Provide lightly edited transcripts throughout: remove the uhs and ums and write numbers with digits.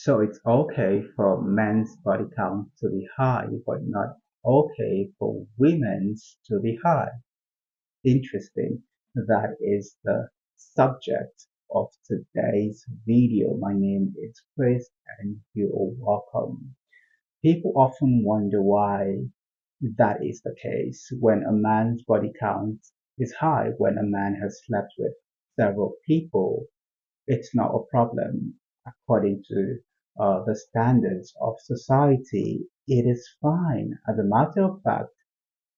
So it's okay for men's body count to be high, but not okay for women's to be high. Interesting. That is the subject of today's video. My name is Chris and you are welcome. People often wonder why that is the case when a man's body count is high, when a man has slept with several people. It's not a problem according to the standards of society. It is fine. As a matter of fact,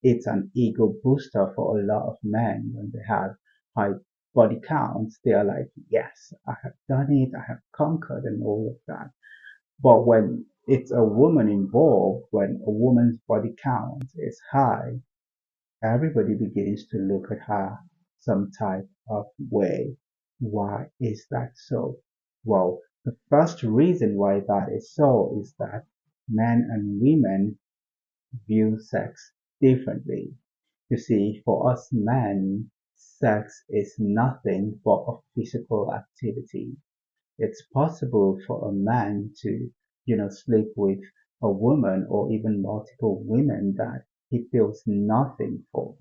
it's an ego booster for a lot of men when they have high body counts. They are like, yes, I have done it, I have conquered, and all of that. But when it's a woman involved, when a woman's body count is high, everybody begins to look at her some type of way. Why is that so? Well, the first reason why that is so is that men and women view sex differently. You see, for us men, sex is nothing but a physical activity. It's possible for a man to, sleep with a woman or even multiple women that he feels nothing for.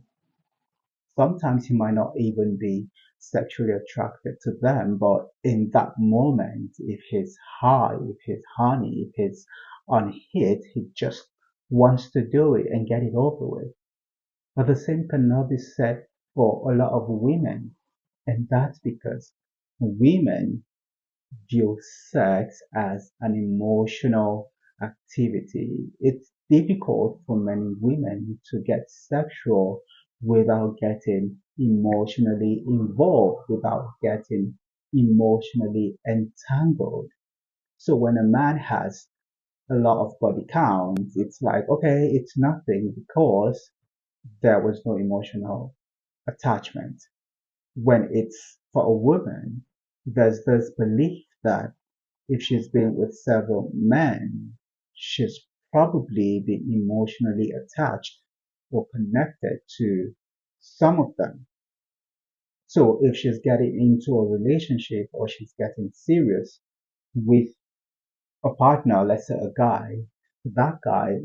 Sometimes he might not even be sexually attracted to them, but in that moment, if he's high, if he's horny, if he's on hit, he just wants to do it and get it over with. But the same cannot be said for a lot of women, and that's because women view sex as an emotional activity. It's difficult for many women to get sexual without getting emotionally involved, without getting emotionally entangled. So when a man has a lot of body count, it's like, okay, it's nothing because there was no emotional attachment. When it's for a woman, there's this belief that if she's been with several men, she's probably been emotionally attached or connected to some of them. So if she's getting into a relationship or she's getting serious with a partner, let's say a guy, that guy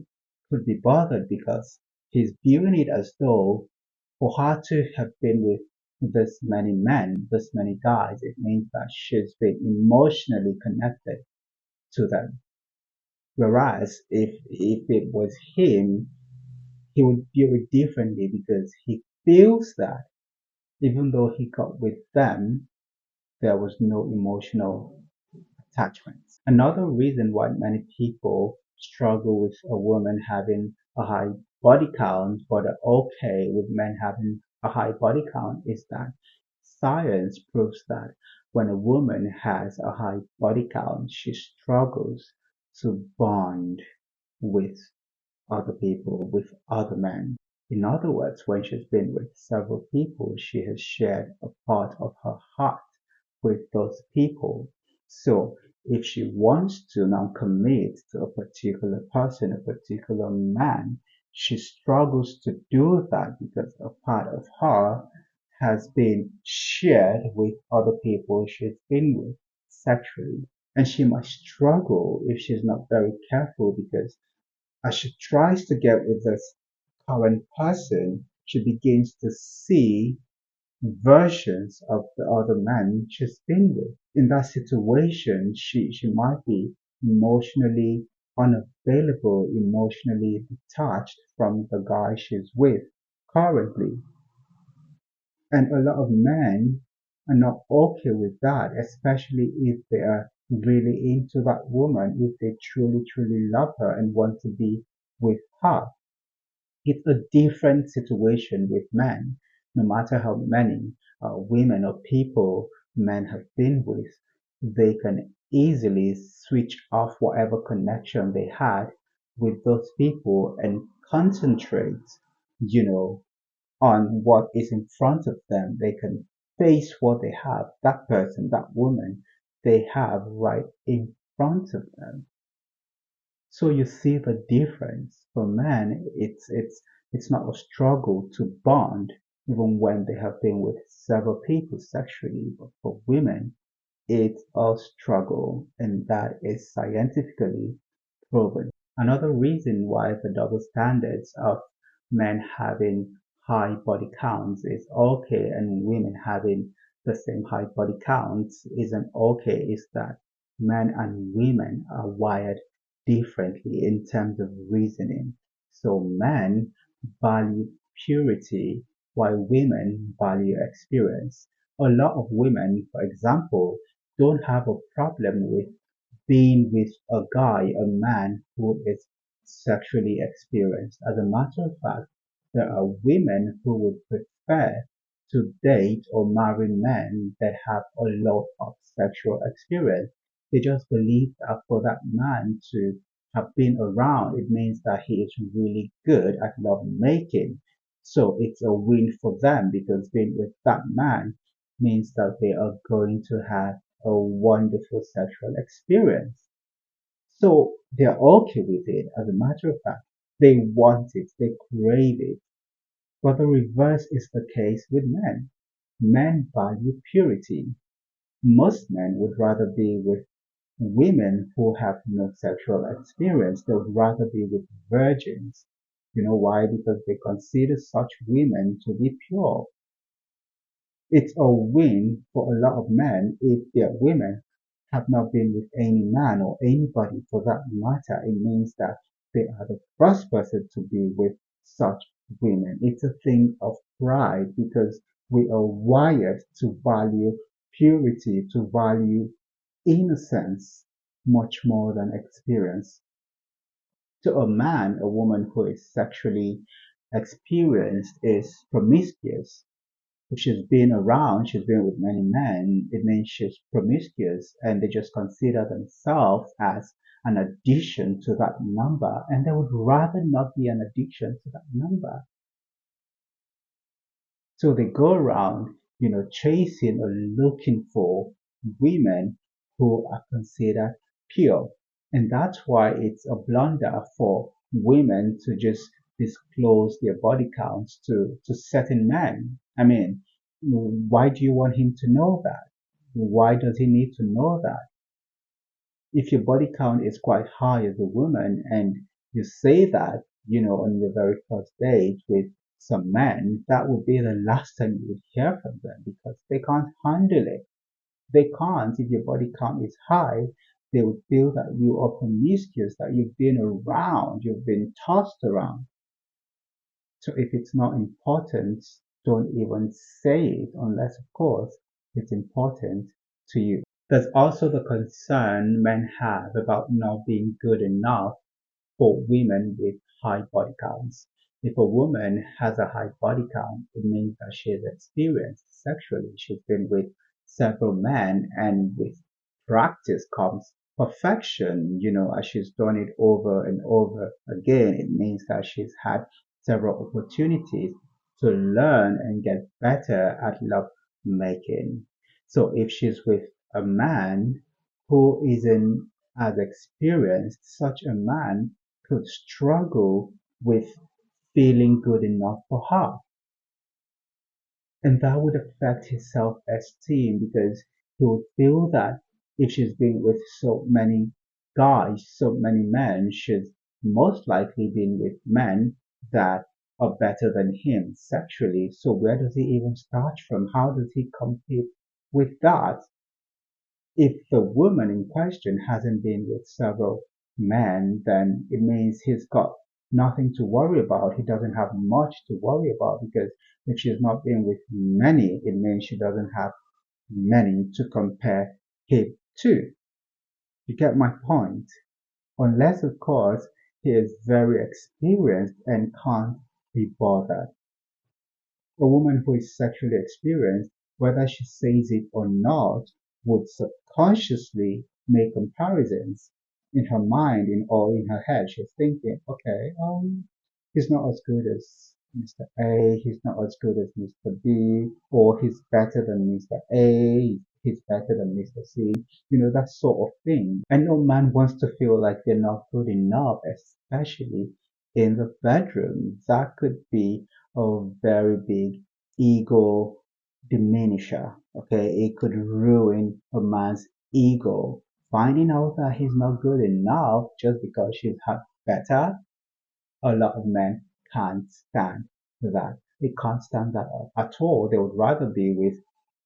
could be bothered because he's viewing it as though for her to have been with this many men, this many guys, it means that she's been emotionally connected to them. Whereas if it was him, he would view it differently because he feels that even though he got with them, there was no emotional attachment. Another reason why many people struggle with a woman having a high body count but are okay with men having a high body count is that science proves that when a woman has a high body count, she struggles to bond with other people, with other men. In other words, when she's been with several people, she has shared a part of her heart with those people. So if she wants to now commit to a particular person, a particular man, she struggles to do that because a part of her has been shared with other people she's been with sexually. And she might struggle if she's not very careful because as she tries to get with this current person, she begins to see versions of the other man she's been with. In that situation, she might be emotionally unavailable, emotionally detached from the guy she's with currently. And a lot of men are not okay with that, especially if they are really into that woman, if they truly, truly love her and want to be with her. It's a different situation with men. No matter how many women or people men have been with, they can easily switch off whatever connection they had with those people and concentrate, you know, on what is in front of them. They can face what they have, that person, that woman they have right in front of them. So you see the difference. For men, it's not a struggle to bond even when they have been with several people sexually, but for women, it's a struggle, and that is scientifically proven. Another reason why the double standards of men having high body counts is okay and women having the same high body counts isn't okay is that men and women are wired differently in terms of reasoning. So men value purity while women value experience. A lot of women, for example, don't have a problem with being with a guy, a man who is sexually experienced. As a matter of fact, there are women who would prefer to date or marry men that have a lot of sexual experience. They just believe that for that man to have been around, it means that he is really good at love making. So it's a win for them because being with that man means that they are going to have a wonderful sexual experience. So they're okay with it. As a matter of fact, they want it, they crave it. But the reverse is the case with men. Men value purity. Most men would rather be with women who have no sexual experience. They would rather be with virgins. You know why? Because they consider such women to be pure. It's a win for a lot of men if their women have not been with any man or anybody for that matter. It means that they are the first person to be with such women. It's a thing of pride because we are wired to value purity, to value innocence much more than experience. To a man, a woman who is sexually experienced is promiscuous. If she's been around, she's been with many men, it means she's promiscuous and they just consider themselves as an addition to that number and they would rather not be an addiction to that number. So they go around, chasing or looking for women who are considered pure. And that's why it's a blunder for women to just disclose their body counts to certain men. I mean, why do you want him to know that? Why does he need to know that? If your body count is quite high as a woman and you say that, on your very first date with some men, that would be the last time you would hear from them because they can't handle it. They can't. If your body count is high, they would feel that you are promiscuous, that you've been around, you've been tossed around. So if it's not important, don't even say it unless, of course, it's important to you. There's also the concern men have about not being good enough for women with high body counts. If a woman has a high body count, it means that she has experienced sexually. She's been with several men, and with practice comes perfection. As she's done it over and over again, it means that she's had several opportunities to learn and get better at love making. So if she's with a man who isn't as experienced, such a man could struggle with feeling good enough for her. And that would affect his self-esteem because he would feel that if she's been with so many guys, so many men, she's most likely been with men that are better than him sexually. So where does he even start from? How does he compete with that? If the woman in question hasn't been with several men, then it means he's got nothing to worry about. He doesn't have much to worry about because if she's not been with many, it means she doesn't have many to compare him to. You get my point? Unless, of course, he is very experienced and can't be bothered. A woman who is sexually experienced, whether she says it or not, would subconsciously make comparisons in her mind or in her head. She's thinking, okay, he's not as good as Mr. A, he's not as good as Mr. B, or he's better than Mr. A, he's better than Mr. C, that sort of thing. And no man wants to feel like they're not good enough, especially in the bedroom. That could be a very big ego diminisher. Okay, it could ruin a man's ego. Finding out that he's not good enough just because she's had better, a lot of men can't stand that. They can't stand that at all. They would rather be with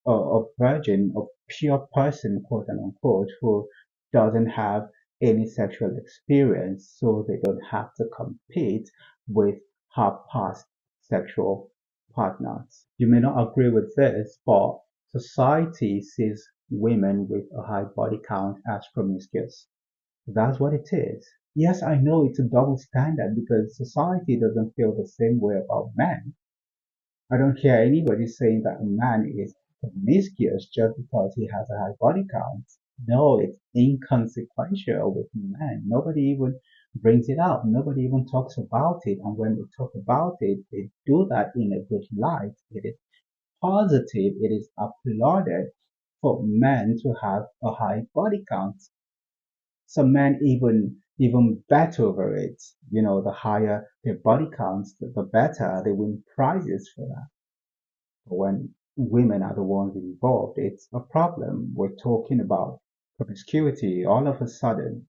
a virgin, a pure person, quote and unquote, who doesn't have any sexual experience, so they don't have to compete with her past sexual partners. You may not agree with this, but society sees women with a high body count as promiscuous. That's what it is. Yes, I know it's a double standard because society doesn't feel the same way about men. I don't hear anybody saying that a man is promiscuous just because he has a high body count. No, it's inconsequential with men. Nobody even brings it up. Nobody even talks about it. And when they talk about it, they do that in a good light. It is positive. It is applauded for men to have a high body count. Some men even bet over it. You know, the higher their body counts, the better they win prizes for that. But when women are the ones involved, it's a problem. We're talking about promiscuity. All of a sudden,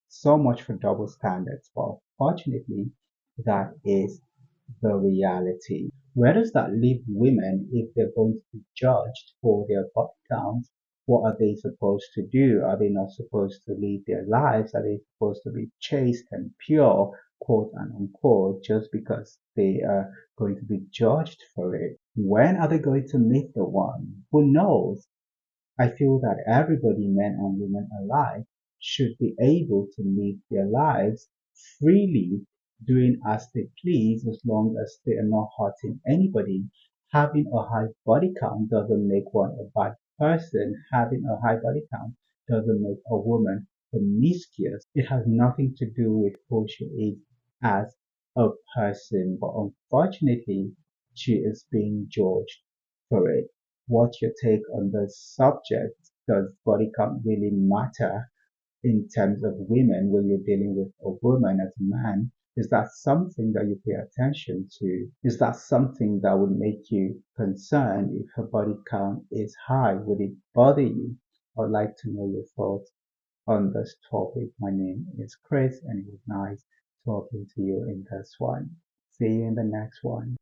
so much for double standards. But fortunately, that is the reality. Where does that leave women if they're going to be judged for their body count? What are they supposed to do? Are they not supposed to live their lives? Are they supposed to be chaste and pure, quote and unquote, just because they are going to be judged for it? When are they going to meet the one? Who knows? I feel that everybody, men and women alike, should be able to live their lives freely, doing as they please as long as they are not hurting anybody. Having a high body count doesn't make one a bad person. Having a high body count doesn't make a woman promiscuous. It has nothing to do with who she is as a person, but unfortunately, she is being judged for it. What's your take on the subject? Does body count really matter in terms of women when you're dealing with a woman as a man? Is that something that you pay attention to? Is that something that would make you concerned if her body count is high? Would it bother you? I'd like to know your thoughts on this topic. My name is Chris, and it was nice talking to you in this one. See you in the next one.